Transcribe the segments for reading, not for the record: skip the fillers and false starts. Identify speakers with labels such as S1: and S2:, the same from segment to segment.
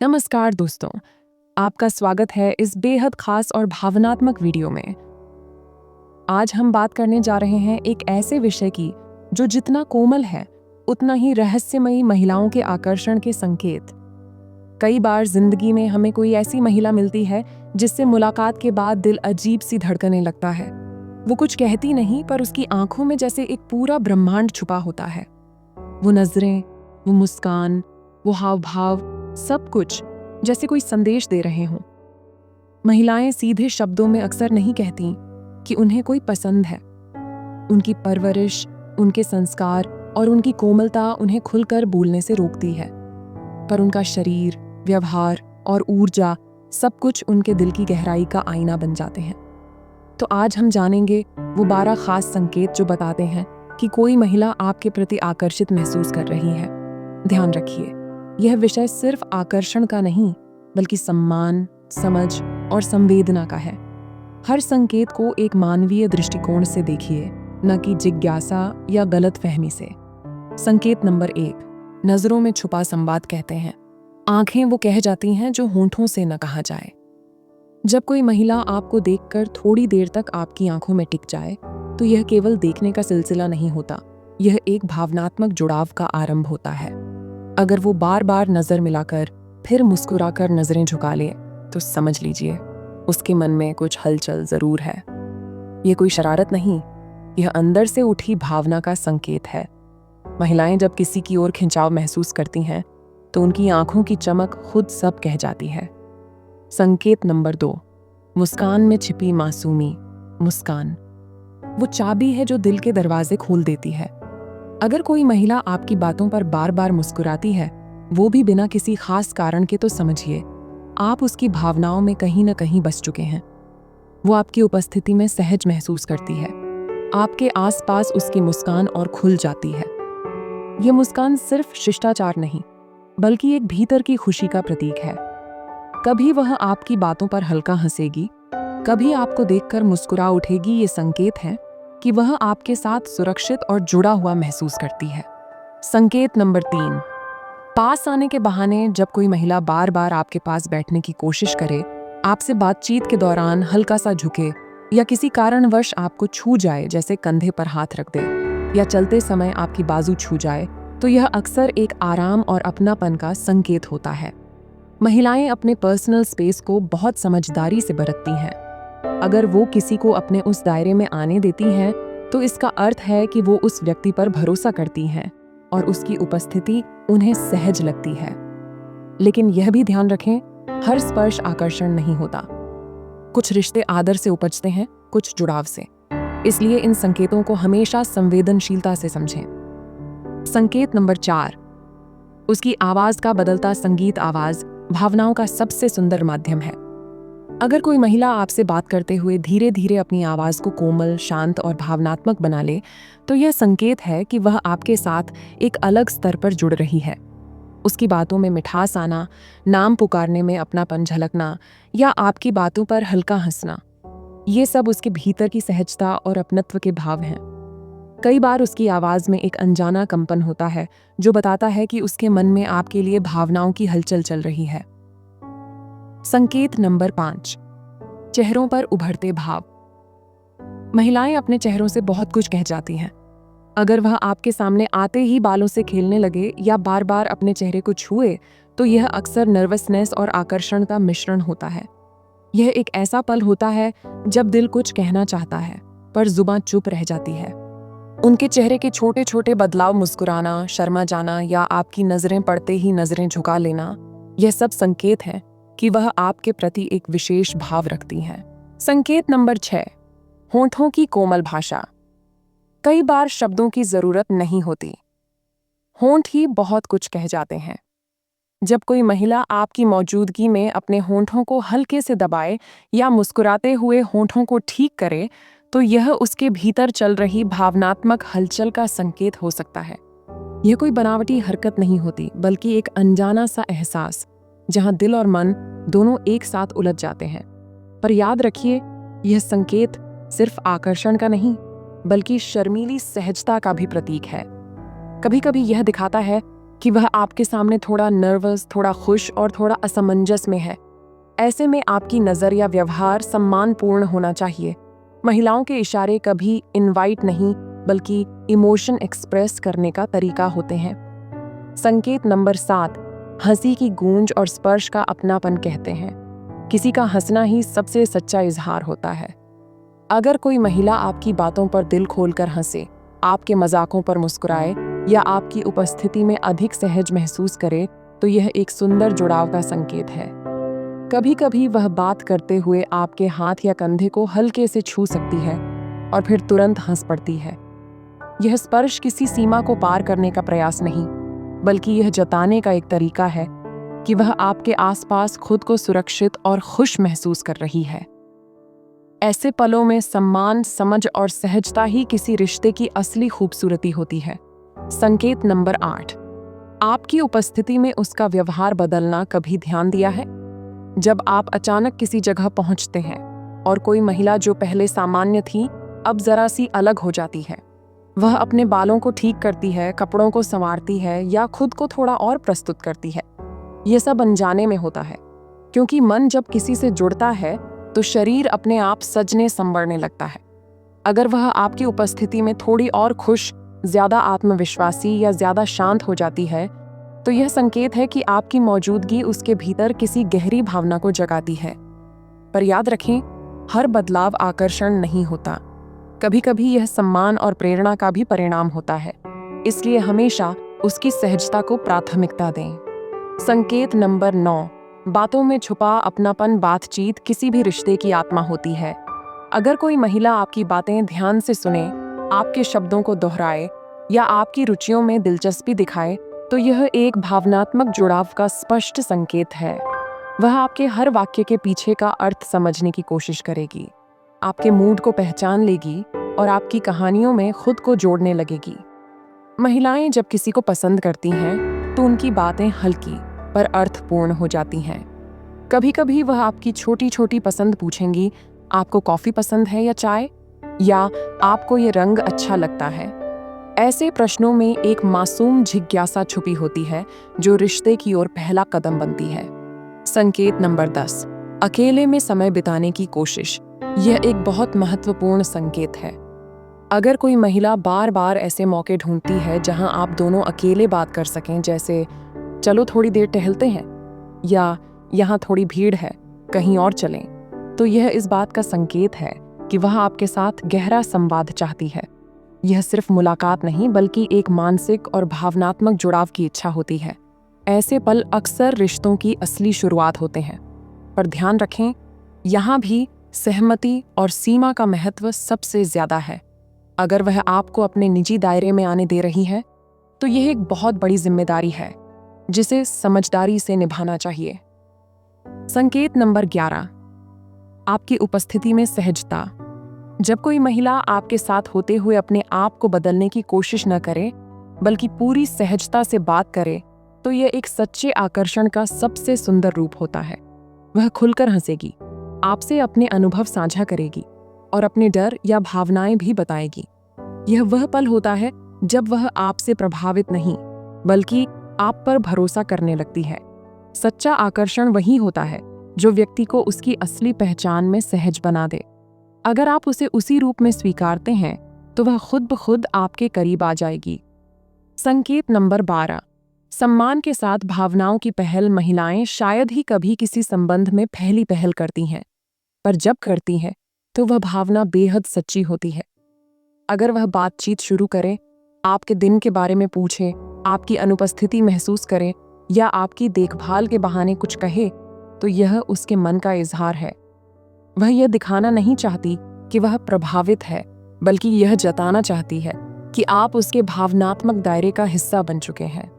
S1: नमस्कार दोस्तों, आपका स्वागत है इस बेहद खास और भावनात्मक वीडियो में। आज हम बात करने जा रहे हैं एक ऐसे विषय की जो जितना कोमल है उतना ही रहस्यमयी महिलाओं के आकर्षण के संकेत। कई बार जिंदगी में हमें कोई ऐसी महिला मिलती है जिससे मुलाकात के बाद दिल अजीब सी धड़कने लगता है। वो कुछ कहती नहीं पर उसकी आंखों में जैसे एक पूरा ब्रह्मांड छुपा होता है। वो नजरें, वो मुस्कान, वो हाव भाव, सब कुछ जैसे कोई संदेश दे रहे हों। महिलाएं सीधे शब्दों में अक्सर नहीं कहती कि उन्हें कोई पसंद है। उनकी परवरिश, उनके संस्कार और उनकी कोमलता उन्हें खुलकर बोलने से रोकती है। पर उनका शरीर, व्यवहार और ऊर्जा सब कुछ उनके दिल की गहराई का आईना बन जाते हैं। तो आज हम जानेंगे वो 12 खास संकेत जो बताते हैं कि कोई महिला आपके प्रति आकर्षित महसूस कर रही है। ध्यान रखिए, यह विषय सिर्फ आकर्षण का नहीं बल्कि सम्मान, समझ और संवेदना का है। हर संकेत को एक मानवीय दृष्टिकोण से देखिए, न कि जिज्ञासा या गलतफहमी से। संकेत नंबर 1, नजरों में छुपा संवाद कहते हैं। आंखें वो कह जाती हैं जो होंठों से न कहा जाए। जब कोई महिला आपको देखकर थोड़ी देर तक आपकी आंखों में टिक जाए तो यह केवल देखने का सिलसिला नहीं होता, यह एक भावनात्मक जुड़ाव का आरंभ होता है। अगर वो बार बार नजर मिलाकर फिर मुस्कुराकर नजरें झुका ले तो समझ लीजिए उसके मन में कुछ हलचल जरूर है। ये कोई शरारत नहीं, यह अंदर से उठी भावना का संकेत है। महिलाएं जब किसी की ओर खिंचाव महसूस करती हैं तो उनकी आंखों की चमक खुद सब कह जाती है। संकेत नंबर 2, मुस्कान में छिपी मासूमी। मुस्कान वो चाबी है जो दिल के दरवाजे खोल देती है। अगर कोई महिला आपकी बातों पर बार बार मुस्कुराती है, वो भी बिना किसी खास कारण के, तो समझिए आप उसकी भावनाओं में कहीं न कहीं बस चुके हैं। वो आपकी उपस्थिति में सहज महसूस करती है। आपके आसपास उसकी मुस्कान और खुल जाती है। ये मुस्कान सिर्फ शिष्टाचार नहीं बल्कि एक भीतर की खुशी का प्रतीक है। कभी वह आपकी बातों पर हल्का हंसेगी, कभी आपको देखकर मुस्कुरा उठेगी। ये संकेत है कि वह आपके साथ सुरक्षित और जुड़ा हुआ महसूस करती है। संकेत नंबर 3, पास आने के बहाने जब कोई महिला बार बार आपके पास बैठने की कोशिश करे, आपसे बातचीत के दौरान हल्का सा झुके या किसी कारणवश आपको छू जाए, जैसे कंधे पर हाथ रख दे या चलते समय आपकी बाजू छू जाए, तो यह अक्सर एक आराम और अपनापन का संकेत होता है। महिलाएं अपने पर्सनल स्पेस को बहुत समझदारी से बरतती हैं। अगर वो किसी को अपने उस दायरे में आने देती हैं तो इसका अर्थ है कि वो उस व्यक्ति पर भरोसा करती हैं और उसकी उपस्थिति उन्हें सहज लगती है। लेकिन यह भी ध्यान रखें, हर स्पर्श आकर्षण नहीं होता। कुछ रिश्ते आदर से उपजते हैं, कुछ जुड़ाव से। इसलिए इन संकेतों को हमेशा संवेदनशीलता से समझें। संकेत नंबर 4, उसकी आवाज का बदलता संगीत। आवाज भावनाओं का सबसे सुंदर माध्यम है। अगर कोई महिला आपसे बात करते हुए धीरे धीरे अपनी आवाज को कोमल, शांत और भावनात्मक बना ले तो यह संकेत है कि वह आपके साथ एक अलग स्तर पर जुड़ रही है। उसकी बातों में मिठास आना, नाम पुकारने में अपनापन झलकना या आपकी बातों पर हल्का हंसना, ये सब उसके भीतर की सहजता और अपनत्व के भाव हैं। कई बार उसकी आवाज में एक अनजाना कंपन होता है जो बताता है कि उसके मन में आपके लिए भावनाओं की हलचल चल रही है। संकेत नंबर 5, चेहरों पर उभरते भाव। महिलाएं अपने चेहरों से बहुत कुछ कह जाती हैं। अगर वह आपके सामने आते ही बालों से खेलने लगे या बार बार अपने चेहरे को छुए तो यह अक्सर नर्वसनेस और आकर्षण का मिश्रण होता है। यह एक ऐसा पल होता है जब दिल कुछ कहना चाहता है पर जुबान चुप रह जाती है। उनके चेहरे के छोटे छोटे बदलाव, मुस्कुराना, शर्मा जाना या आपकी नजरें पड़ते ही नजरें झुका लेना, यह सब संकेत है कि वह आपके प्रति एक विशेष भाव रखती हैं। संकेत नंबर 6, होंठों की कोमल भाषा। कई बार शब्दों की जरूरत नहीं होती, होंठ ही बहुत कुछ कह जाते हैं। जब कोई महिला आपकी मौजूदगी में अपने होंठों को हल्के से दबाए या मुस्कुराते हुए होंठों को ठीक करे तो यह उसके भीतर चल रही भावनात्मक हलचल का संकेत हो सकता है। यह कोई बनावटी हरकत नहीं होती बल्कि एक अनजाना सा एहसास जहां दिल और मन दोनों एक साथ उलझ जाते हैं। पर याद रखिए, यह संकेत सिर्फ आकर्षण का नहीं बल्कि शर्मीली सहजता का भी प्रतीक है। कभी कभी यह दिखाता है कि वह आपके सामने थोड़ा नर्वस, थोड़ा खुश और थोड़ा असमंजस में है। ऐसे में आपकी नज़र या व्यवहार सम्मानपूर्ण होना चाहिए। महिलाओं के इशारे कभी इनवाइट नहीं, बल्कि इमोशन एक्सप्रेस करने का तरीका होते हैं। संकेत नंबर 7, हंसी की गूंज और स्पर्श का अपनापन कहते हैं। किसी का हंसना ही सबसे सच्चा इजहार होता है। अगर कोई महिला आपकी बातों पर दिल खोलकर हंसे, आपके मजाकों पर मुस्कुराए या आपकी उपस्थिति में अधिक सहज महसूस करे, तो यह एक सुंदर जुड़ाव का संकेत है। कभी कभी वह बात करते हुए आपके हाथ या कंधे को हल्के से छू सकती है और फिर तुरंत हंस पड़ती है। यह स्पर्श किसी सीमा को पार करने का प्रयास नहीं, बल्कि यह जताने का एक तरीका है कि वह आपके आसपास खुद को सुरक्षित और खुश महसूस कर रही है। ऐसे पलों में सम्मान, समझ और सहजता ही किसी रिश्ते की असली खूबसूरती होती है। संकेत नंबर 8, आपकी उपस्थिति में उसका व्यवहार बदलना कभी ध्यान दिया है? जब आप अचानक किसी जगह पहुंचते हैं और कोई महिला जो पहले सामान्य थी, अब जरा सी अलग हो जाती है। वह अपने बालों को ठीक करती है, कपड़ों को संवारती है या खुद को थोड़ा और प्रस्तुत करती है। यह सब अनजाने में होता है, क्योंकि मन जब किसी से जुड़ता है तो शरीर अपने आप सजने संवरने लगता है। अगर वह आपकी उपस्थिति में थोड़ी और खुश, ज्यादा आत्मविश्वासी या ज्यादा शांत हो जाती है, तो यह संकेत है कि आपकी मौजूदगी उसके भीतर किसी गहरी भावना को जगाती है। पर याद रखें, हर बदलाव आकर्षण नहीं होता। कभी कभी यह सम्मान और प्रेरणा का भी परिणाम होता है। इसलिए हमेशा उसकी सहजता को प्राथमिकता दें। संकेत नंबर 9, बातों में छुपा अपनापन। बातचीत किसी भी रिश्ते की आत्मा होती है। अगर कोई महिला आपकी बातें ध्यान से सुने, आपके शब्दों को दोहराए या आपकी रुचियों में दिलचस्पी दिखाए, तो यह एक भावनात्मक जुड़ाव का स्पष्ट संकेत है। वह आपके हर वाक्य के पीछे का अर्थ समझने की कोशिश करेगी, आपके मूड को पहचान लेगी और आपकी कहानियों में खुद को जोड़ने लगेगी। महिलाएं जब किसी को पसंद करती हैं, तो उनकी बातें हल्की पर अर्थपूर्ण हो जाती हैं। कभी कभी वह आपकी छोटी छोटी पसंद पूछेंगी, आपको कॉफी पसंद है या चाय, या आपको ये रंग अच्छा लगता है। ऐसे प्रश्नों में एक मासूम जिज्ञासा छुपी होती है, जो रिश्ते की ओर पहला कदम बनती है। संकेत नंबर 10, अकेले में समय बिताने की कोशिश। यह एक बहुत महत्वपूर्ण संकेत है। अगर कोई महिला बार बार ऐसे मौके ढूंढती है जहां आप दोनों अकेले बात कर सकें, जैसे चलो थोड़ी देर टहलते हैं या यहाँ थोड़ी भीड़ है, कहीं और चलें, तो यह इस बात का संकेत है कि वह आपके साथ गहरा संवाद चाहती है। यह सिर्फ मुलाकात नहीं, बल्कि एक मानसिक और भावनात्मक जुड़ाव की इच्छा होती है। ऐसे पल अक्सर रिश्तों की असली शुरुआत होते हैं। पर ध्यान रखें, यहाँ भी सहमति और सीमा का महत्व सबसे ज्यादा है। अगर वह आपको अपने निजी दायरे में आने दे रही है, तो यह एक बहुत बड़ी जिम्मेदारी है, जिसे समझदारी से निभाना चाहिए। संकेत नंबर 11, आपकी उपस्थिति में सहजता। जब कोई महिला आपके साथ होते हुए अपने आप को बदलने की कोशिश न करे, बल्कि पूरी सहजता से बात करे, तो यह एक सच्चे आकर्षण का सबसे सुंदर रूप होता है। वह खुलकर हंसेगी, आपसे अपने अनुभव साझा करेगी और अपने डर या भावनाएं भी बताएगी। यह वह पल होता है जब वह आपसे प्रभावित नहीं, बल्कि आप पर भरोसा करने लगती है। सच्चा आकर्षण वही होता है जो व्यक्ति को उसकी असली पहचान में सहज बना दे। अगर आप उसे उसी रूप में स्वीकारते हैं, तो वह खुद ब खुद आपके करीब आ जाएगी। संकेत नंबर 12, सम्मान के साथ भावनाओं की पहल। महिलाएं शायद ही कभी किसी संबंध में पहली पहल करती हैं, पर जब करती हैं, तो वह भावना बेहद सच्ची होती है। अगर वह बातचीत शुरू करे, आपके दिन के बारे में पूछे, आपकी अनुपस्थिति महसूस करे या आपकी देखभाल के बहाने कुछ कहे, तो यह उसके मन का इजहार है। वह यह दिखाना नहीं चाहती कि वह प्रभावित है, बल्कि यह जताना चाहती है कि आप उसके भावनात्मक दायरे का हिस्सा बन चुके हैं।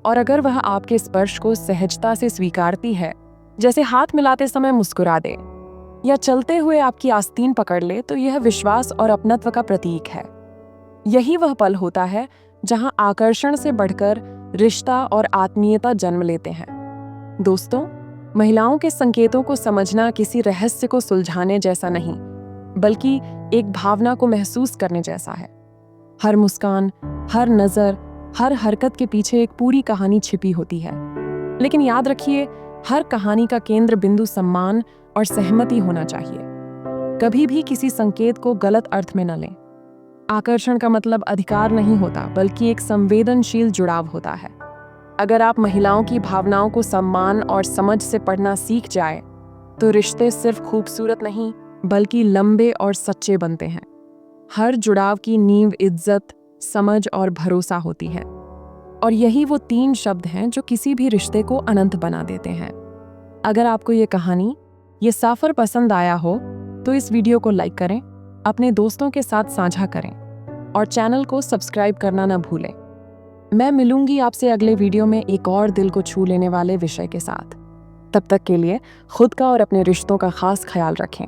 S1: और अगर वह आपके स्पर्श को सहजता से स्वीकारती है, जैसे हाथ मिलाते समय मुस्कुरा दे या चलते हुए आपकी आस्तीन पकड़ ले, तो यह विश्वास और अपनत्व का प्रतीक है। यही वह पल होता है जहां आकर्षण से बढ़कर रिश्ता और आत्मीयता जन्म लेते हैं। दोस्तों, महिलाओं के संकेतों को समझना किसी रहस्य को सुलझाने जैसा नहीं, बल्कि एक भावना को महसूस करने जैसा है। हर मुस्कान, हर नज़र, हर हरकत के पीछे एक पूरी कहानी छिपी होती है। लेकिन याद रखिए, हर कहानी का केंद्र बिंदु सम्मान और सहमति होना चाहिए। कभी भी किसी संकेत को गलत अर्थ में न लें। आकर्षण का मतलब अधिकार नहीं होता, बल्कि एक संवेदनशील जुड़ाव होता है। अगर आप महिलाओं की भावनाओं को सम्मान और समझ से पढ़ना सीख जाए, तो रिश्ते सिर्फ खूबसूरत नहीं, बल्कि लंबे और सच्चे बनते हैं। हर जुड़ाव की नींव इज्जत, समझ और भरोसा होती है। और यही वो 3 शब्द हैं जो किसी भी रिश्ते को अनंत बना देते हैं। अगर आपको ये कहानी, ये सफर पसंद आया हो, तो इस वीडियो को लाइक करें, अपने दोस्तों के साथ साझा करें और चैनल को सब्सक्राइब करना न भूलें। मैं मिलूंगी आपसे अगले वीडियो में एक और दिल को छू लेने वाले विषय के साथ। तब तक के लिए खुद का और अपने रिश्तों का खास ख्याल रखें।